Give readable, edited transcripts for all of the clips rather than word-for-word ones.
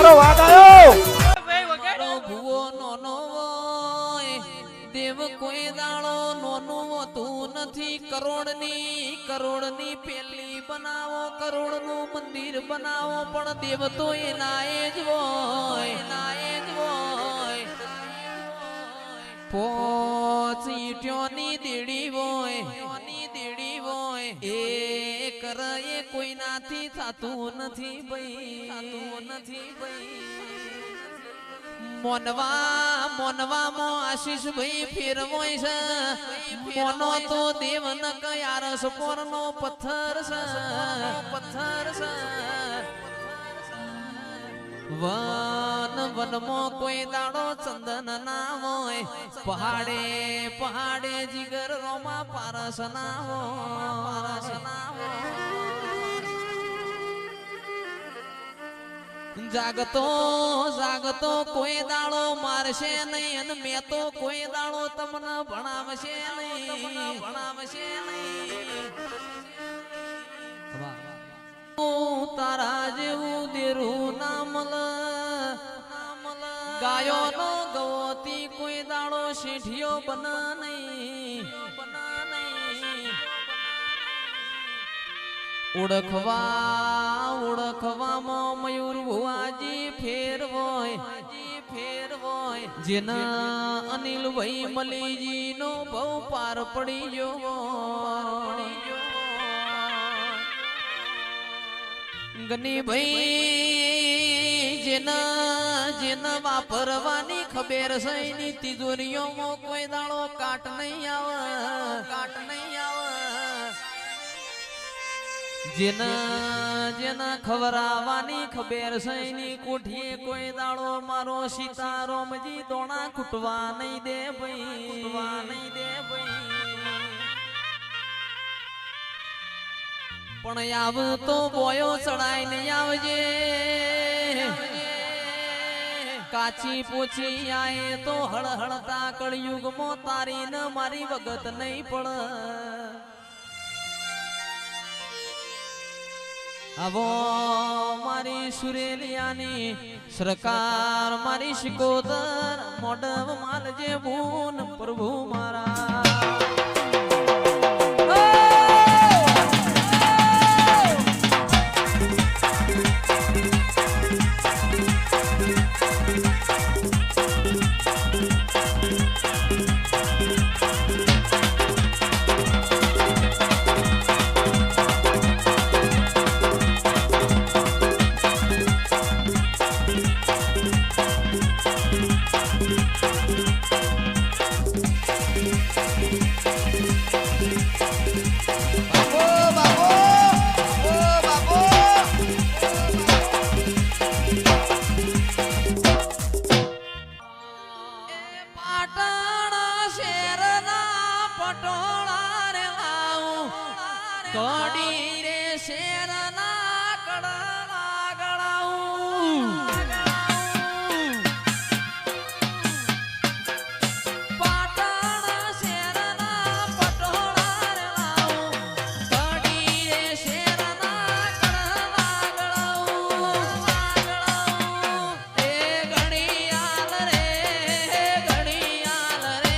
મારો વાઘ આવ્યો. ભૂવો નોનો હોય દેવ કોઈ દાડો નોનું હોતું નથી. કરોડની પેલી બનાવો, કરોડનું મંદિર બનાવો, પણ દેવ તો એના એ જ હોય. પોચ ઈંટોની દેડી હોય એ કરે કોઈનાથી થતું નથી ભાઈ. મોનવામાં આશીષ ભાઈ ફેરવોય છે. મોનો તો દેવ ન કયારસ પોરનો પથ્થર છે. વનમાં કોઈ દાડો ચંદન ના હોય, પહાડે જીગર રોમા પારસ ના હોય. જાગતો કોઈ દાડો મારશે નહીં, અને મેં તો કોઈ દાડો તમને ભણાવશે નહીં. તારા જેવું દેરું નામલ ગાયો નો ગવતી કોઈ દાડો શેઠિયો બના નહીં. ઓળખવામાં મયુર ભુવાજી ફેરવોય. જેના અનિલ ભાઈ મલીજી નો બહુ પાર પડી ગયો. ગની ભાઈ જેના વાપરવાની ખબર છે, એની તિજોરીઓમાં કોઈ દાડો કાટ નહીં આવે. જેના ખવરાવાની ખબર છે, એની કોઠીએ કોઈ દાડો મારો સીતારામજી દોણા ખૂટવા નહીં દે ભાઈ. પણ આવ તો બોયો ચડાઈ નહીં આવજે. કાચી પોચી આએ તો હળહળતા કળયુગમાં તારી ન મારી વગત નહીં પડે. આવો મારી સુરેલિયાની સરકાર, મારી શિકોદર મોડવ માલજે ભૂન પ્રભુ મારા. કડી રે શેરના કડવા ગળાઉં. પાટણ શેરના પટોળા રે લાઉં. કડી રે શેરના કડવા ગળાઉં. એ ઘડિયાળ રે ઘડિયાળ રે.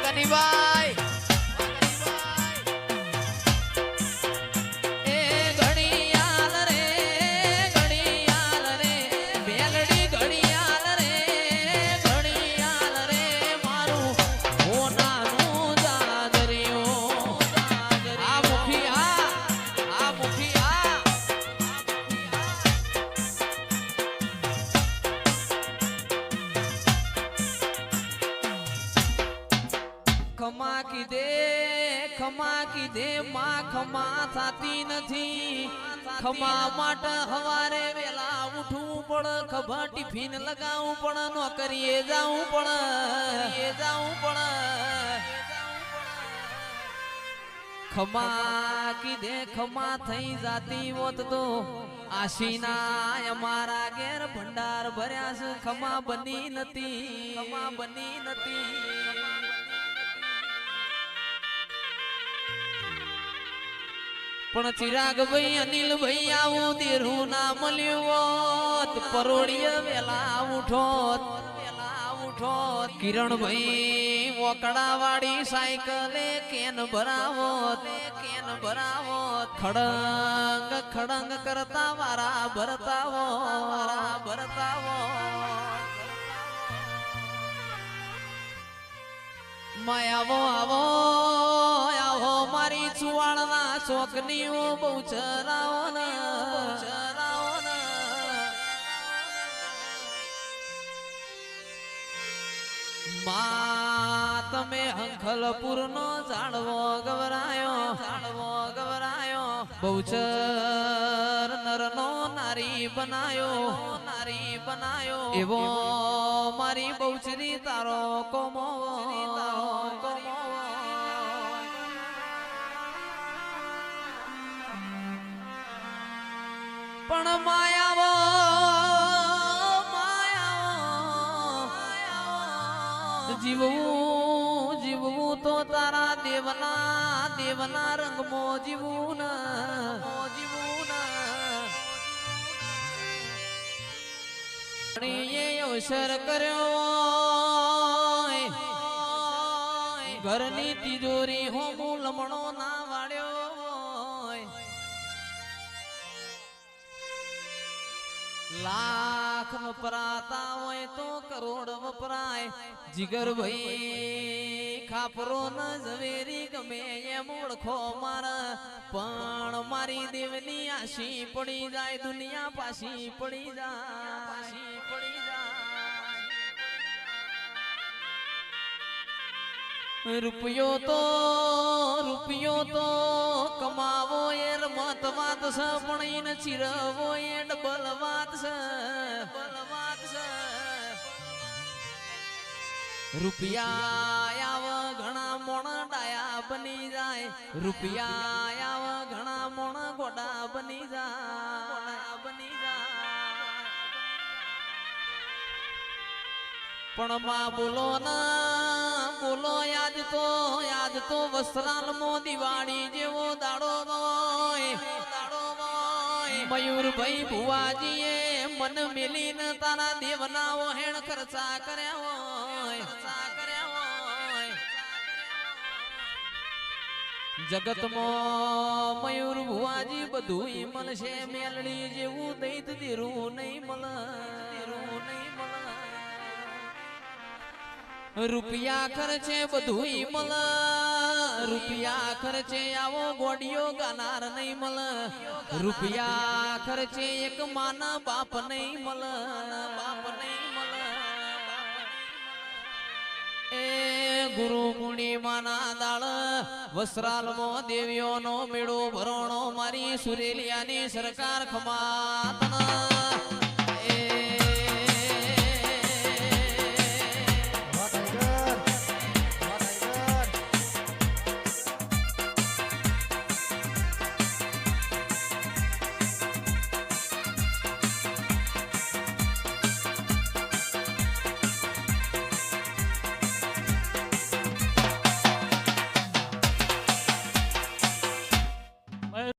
ગનીભાઈ ખમા કીધે માં ખમા થાતી નથી ખમા માટે હવારે વેલા ઉઠવું પડે ખભા ટિફિન લગાવવું પડે નોકરીએ જાવું પડે ખમા કીધે ખમા થઈ જાતી હોત તો આશીના અમારા ઘેર ભંડાર ભર્યા છે ખમા બની નથી પણ ચિરાગભાઈ અનિલભાઈ આવું દેરું ના મળ્યું હોત પરોડીએ વેલા ઉઠોત કિરણભાઈ વોકડા વાળી સાયકલે કેન ભરાવોત ખડંગ કરતા વારા ભરતાવો માયાવો આવો મારી ચુવાળના ચોકની બહુ ચરાવો માં તમે હંખલપુર નો ઝાડવો ગવરાયો બહુચર નરનો નારી બનાયો એવો મારી બહુચરી તારો કોમો પણ માયાવો જીવવું તો તારા દેવના રંગમાં જીવવું અવસર કર્યો ઘરની તિજોરી હોમું લમણો ના વાળ્યો લાખ વપરાતા હોય તો કરોડ વપરાય જીગરભાઈ ખાપરો ન ઝવેરી ગમે એમ ઓળખો મારા પણ મારી દેવની આશી પડી જાય દુનિયા પાછી પડી જાય રૂપિયો તો કમાવો એ રમત વાત છે પણ એને ચીરવો એ ડબલ વાત છે રૂપિયા આવ ઘણા મોણ ડાયા બની જાય રૂપિયા આવ ઘણા મોણ ગોડા બની જાય પણ માં બોલો યાદ તો વસ્ત્રાલમાં દિવાળી જેવો દાડો મયુરભાઈ ભુવાજીએ મન મેલીને તારા દેવના વહેણ ખર્ચા કર્યા હોય જગતમાં મયુર ભુવાજી બધું મળશે મેલડી જેવું દૈત દેરું નહીં મળે રૂપિયા ખર્ચે બધું મળે રૂપિયા ખર્ચે આવો ગોડિયો ગાનાર નહીં મળે રૂપિયા ખર્ચે એક માના બાપ નહીં મળે એ ગુરુ પૂર્ણિમાના દાળ વસ્ત્રાલમાં દેવીઓનો મેળો ભરણો મારી સુરેલિયાની સરકાર ખમાતના